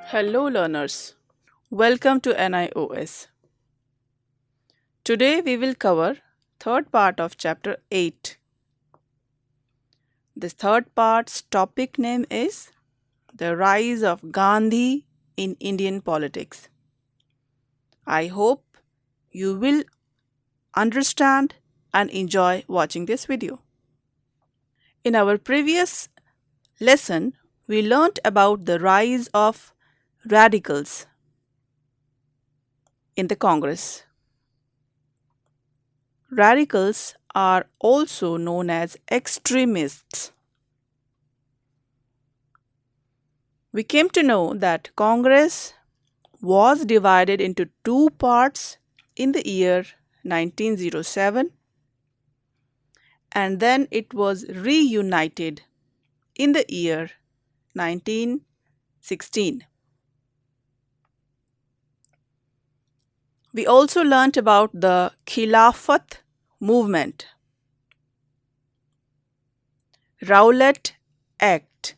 Hello, learners. Welcome to NIOS. Today we will cover third part of chapter 8. This third part's topic name is The Rise of Gandhi in Indian Politics. I hope you will understand and enjoy watching this video. In our previous lesson, we learnt about the rise of radicals in the Congress. Radicals are also known as extremists. We came to know that Congress was divided into two parts in the year 1907 and then it was reunited in the year 1916. We also learnt about the Khilafat movement, Rowlatt Act,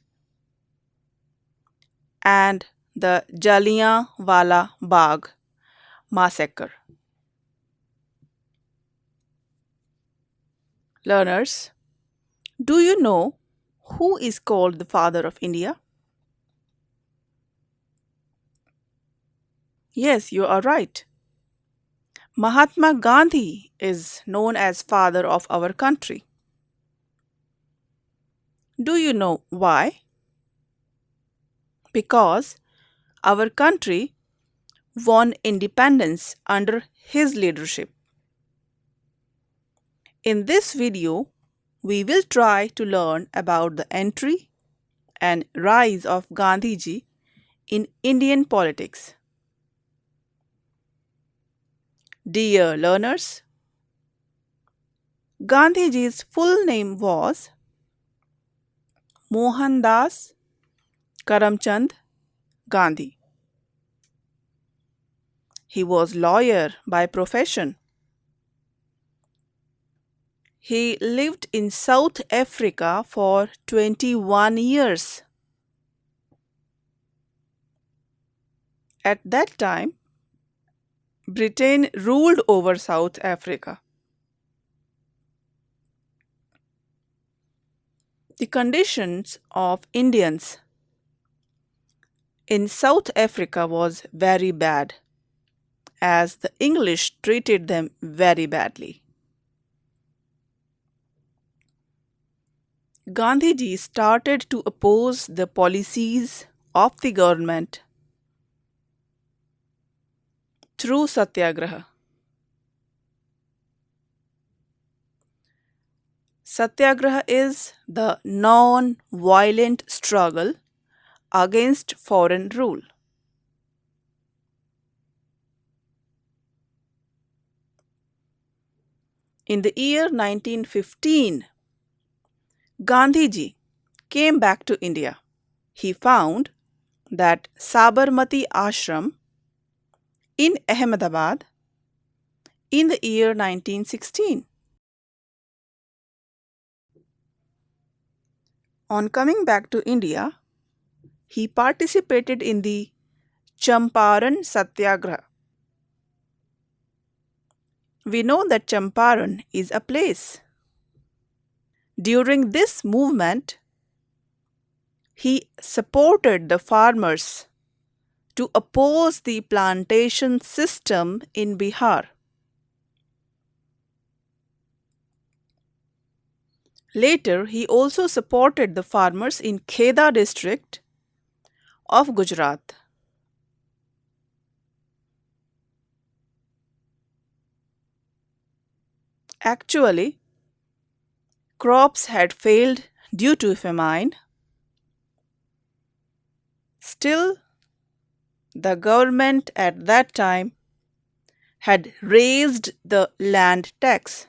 and the Jallianwala Bagh massacre. Learners, do you know who is called the father of India? Yes, you are right. Mahatma Gandhi is known as father of our country. Do you know why? Because our country won independence under his leadership. In this video, we will try to learn about the entry and rise of Gandhiji in Indian politics. Dear learners, Gandhiji's full name was Mohandas Karamchand Gandhi. He was lawyer by profession. He lived in South Africa for 21 years. At that time, Britain ruled over South Africa. The conditions of Indians in South Africa was very bad, as the English treated them very badly. Gandhiji started to oppose the policies of the government through satyagraha. Satyagraha is the non-violent struggle against foreign rule. In the year 1915, Gandhiji came back to India. He found that Sabarmati Ashram in Ahmedabad in the year 1916. On coming back to India, he participated in the Champaran Satyagraha. We know that Champaran is a place. During this movement, he supported the farmers to oppose the plantation system in Bihar. Later, he also supported the farmers in Kheda district of Gujarat. Actually, crops had failed due to famine. Still, the government at that time had raised the land tax.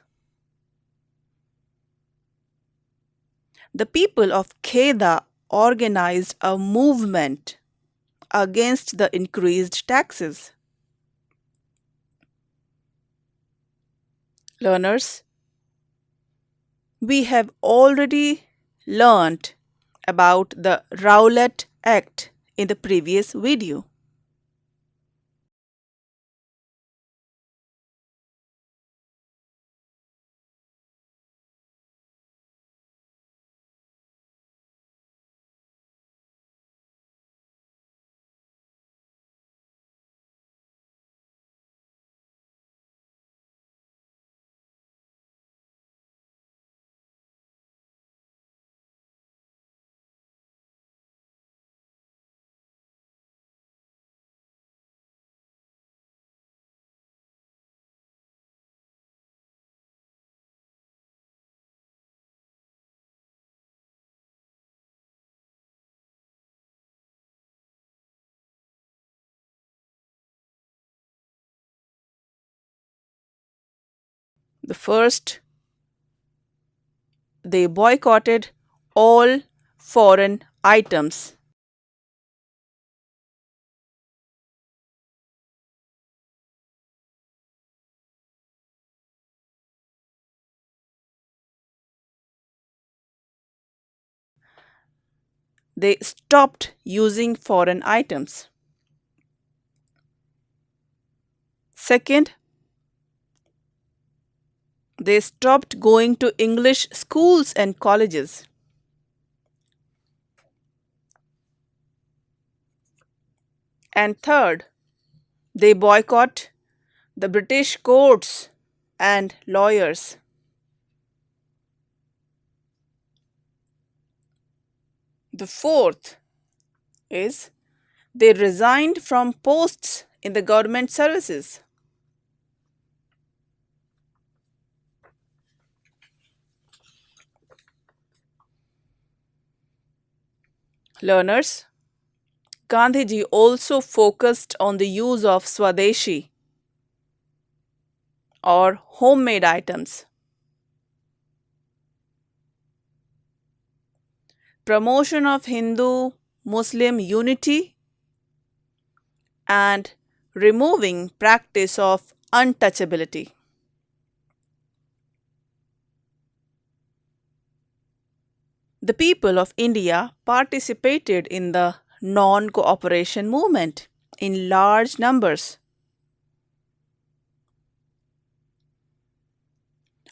The people of Kheda organized a movement against the increased taxes. Learners, we have already learnt about the Rowlatt Act in the previous video. The first, they boycotted all foreign items. They stopped using foreign items. Second, they stopped going to English schools and colleges. And third, they boycott the British courts and lawyers. The fourth is they resigned from posts in the government services. Learners, Gandhiji also focused on the use of Swadeshi or homemade items, promotion of Hindu Muslim unity, and removing practice of untouchability. The people of India participated in the non cooperation movement in large numbers.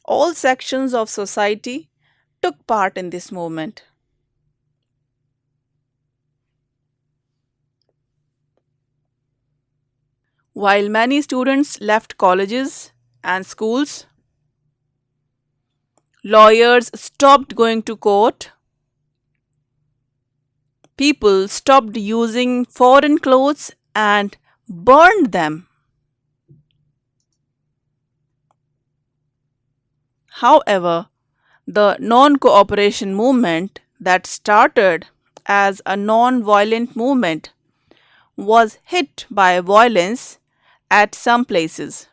All sections of society took part in this movement. While many students left colleges and schools, lawyers stopped going to court, people stopped using foreign clothes and burned them. However, the non cooperation movement that started as a non violent movement was hit by violence at some places.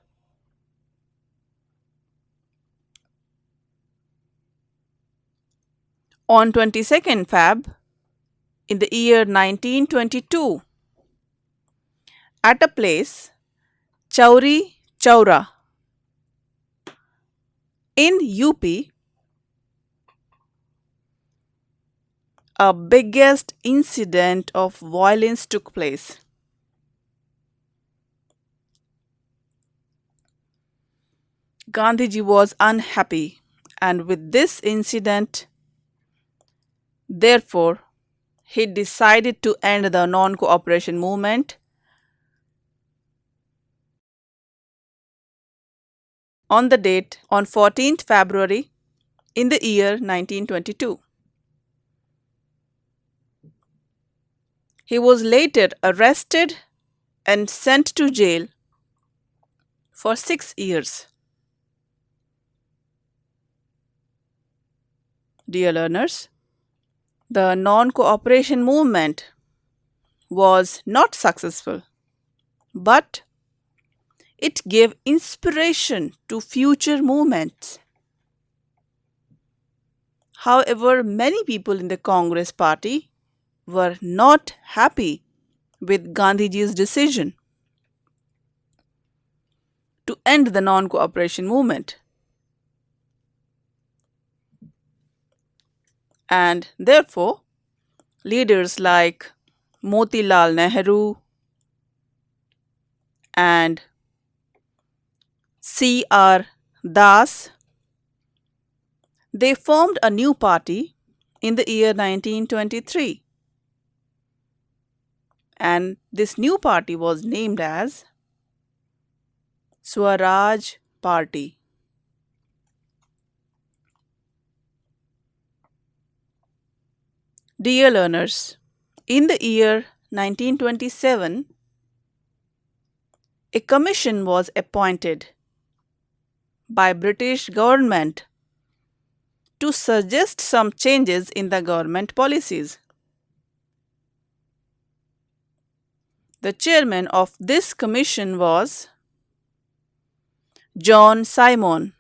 On 22nd Feb in the year 1922, at a place Chauri Chaura in UP, a biggest incident of violence took place. Gandhiji was unhappy, and with this incident, therefore, he decided to end the non cooperation movement on the date on 14th February in the year 1922. He was later arrested and sent to jail for 6 years. Dear learners, the non cooperation movement was not successful, but it gave inspiration to future movements. However, many people in the Congress party were not happy with Gandhiji's decision to end the non cooperation movement. And therefore, leaders like Motilal Nehru, and C.R. Das, they formed a new party in the year 1923, and this new party was named as Swaraj Party. Dear learners, in the year 1927, a commission was appointed by British government to suggest some changes in the government policies. The chairman of this commission was John Simon.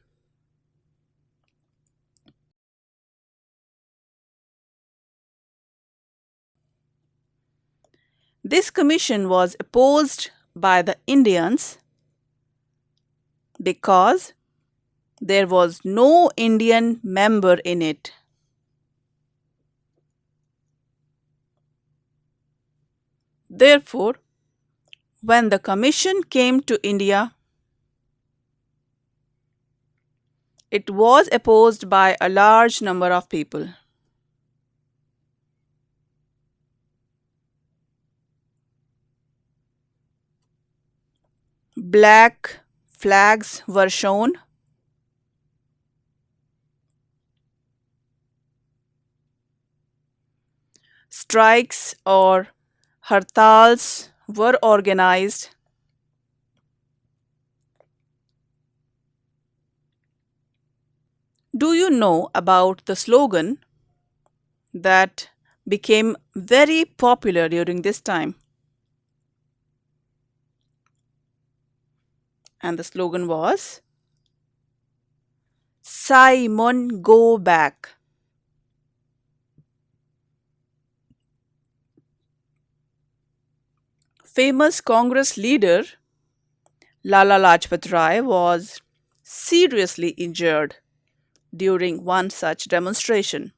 This commission was opposed by the Indians because there was no Indian member in it. Therefore, when the commission came to India, it was opposed by a large number of people. Black flags were shown. Strikes or hartals were organized. Do you know about the slogan that became very popular during this time? And the slogan was Simon Go Back. Famous Congress leader Lala Lajpat Rai was seriously injured during one such demonstration,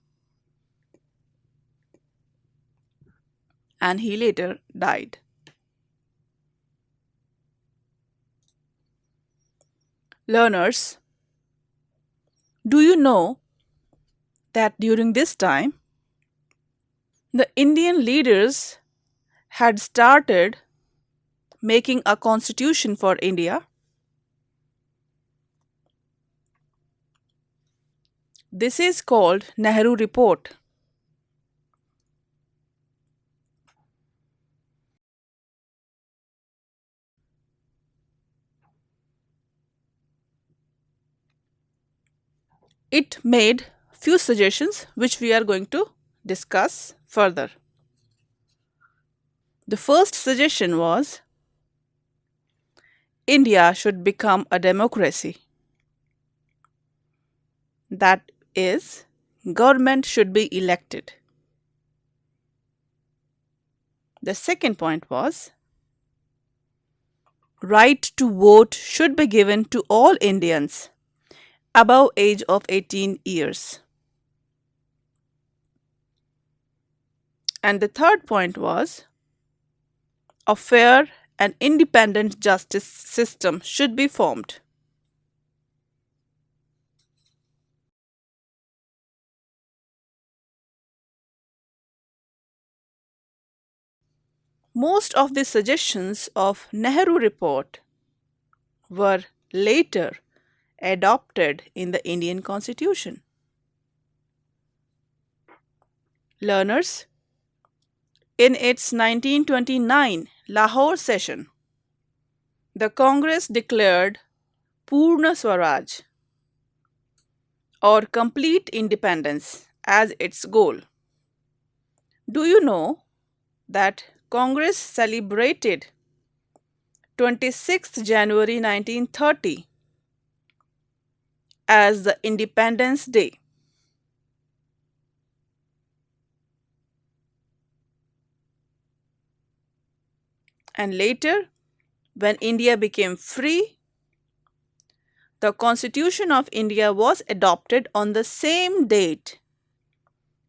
and he later died. Learners, do you know that during this time, the Indian leaders had started making a constitution for India? This is called Nehru Report. It made few suggestions which we are going to discuss further. The first suggestion was India should become a democracy. That is, government should be elected. The second point was right to vote should be given to all Indians above age of 18 years. And the third point was a fair and independent justice system should be formed. Most of the suggestions of Nehru report were later adopted in the Indian Constitution. Learners, in its 1929 Lahore session, the Congress declared Purna Swaraj or complete independence as its goal. Do you know that Congress celebrated 26th January 1930 as the Independence Day? And later, when India became free, the Constitution of India was adopted on the same date,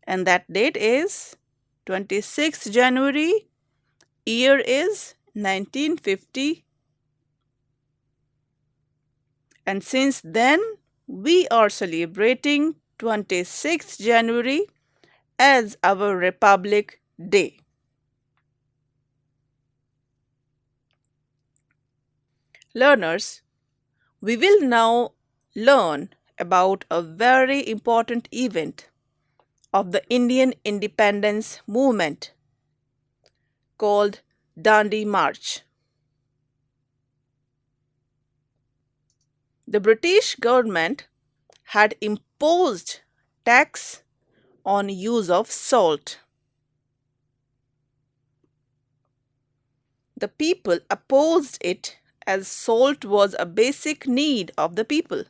and that date is 26th January Year is 1950, and since then we are celebrating 26th January as our Republic Day. Learners, we will now learn about a very important event of the Indian independence movement called Dandi March. The British government had imposed tax on use of salt. The people opposed it as salt was a basic need of the people.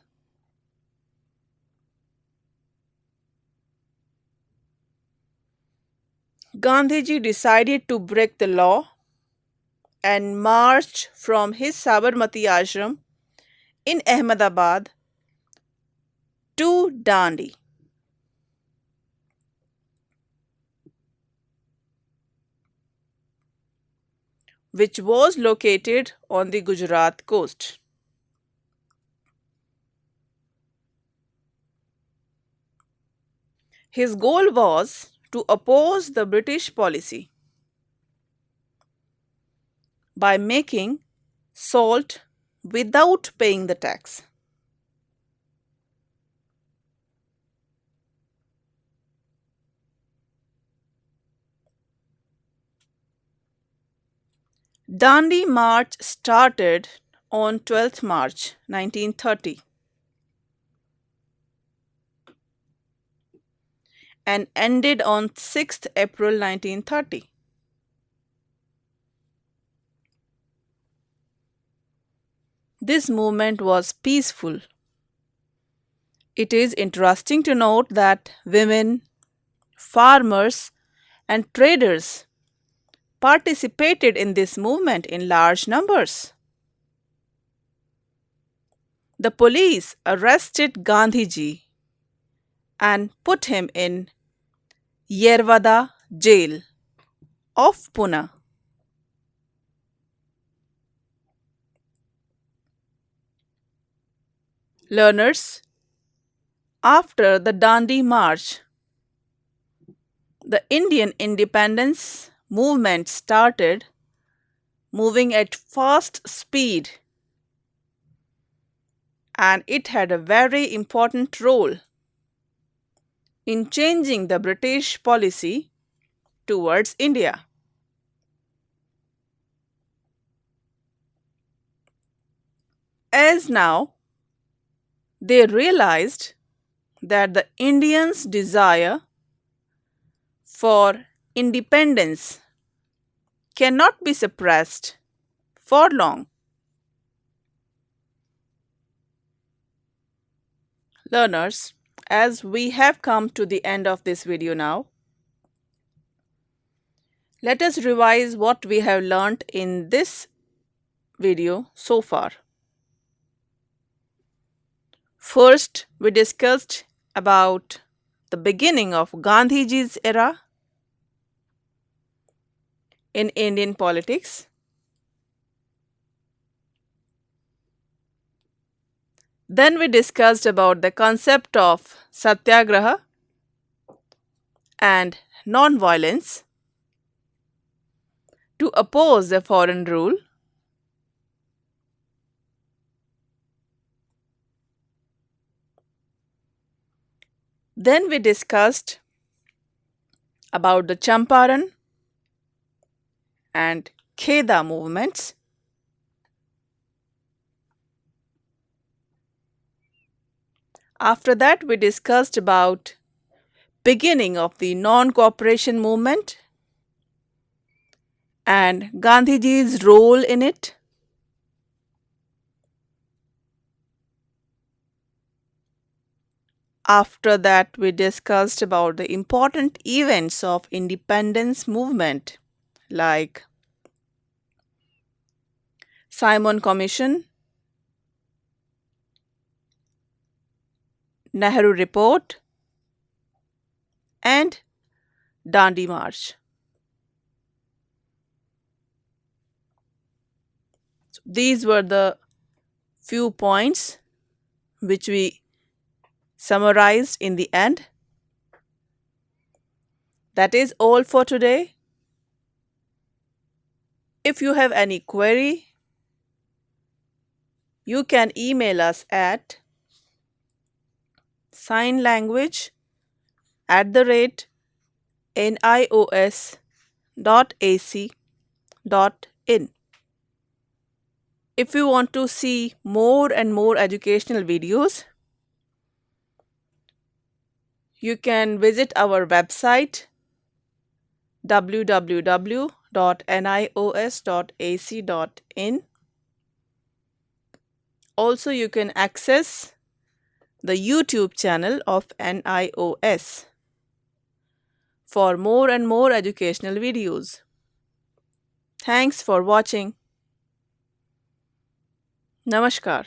Gandhiji decided to break the law and marched from his Sabarmati ashram in Ahmedabad to Dandi, which was located on the Gujarat coast. His goal was to oppose the British policy by making salt without paying the tax. Dandi March started on 12th March 1930 and ended on 6th April 1930. This movement was peaceful. It is interesting to note that women, farmers, and traders participated in this movement in large numbers. The police arrested Gandhiji and put him in Yerwada jail of Pune. Learners, after the Dandi March, the Indian independence movement started moving at fast speed, and it had a very important role in changing the British policy towards India. As now, they realized that the Indians' desire for independence cannot be suppressed for long. Learners, as we have come to the end of this video now, let us revise what we have learnt in this video so far. First, we discussed about the beginning of Gandhiji's era in Indian politics. Then we discussed about the concept of satyagraha and non-violence to oppose the foreign rule. Then we discussed about the Champaran and Kheda movements. After that, we discussed about beginning of the non-cooperation movement and Gandhiji's role in it. After that, we discussed about the important events of independence movement like Simon Commission, Nehru Report, and Dandi March. These were the few points which we summarized in the end. That is all for today. If you have any query, you can email us at signlanguage@nios.ac.in. If you want to see more and more educational videos, you can visit our website www.nios.ac.in. Also, you can access the YouTube channel of NIOS for more and more educational videos. Thanks for watching. Namaskar.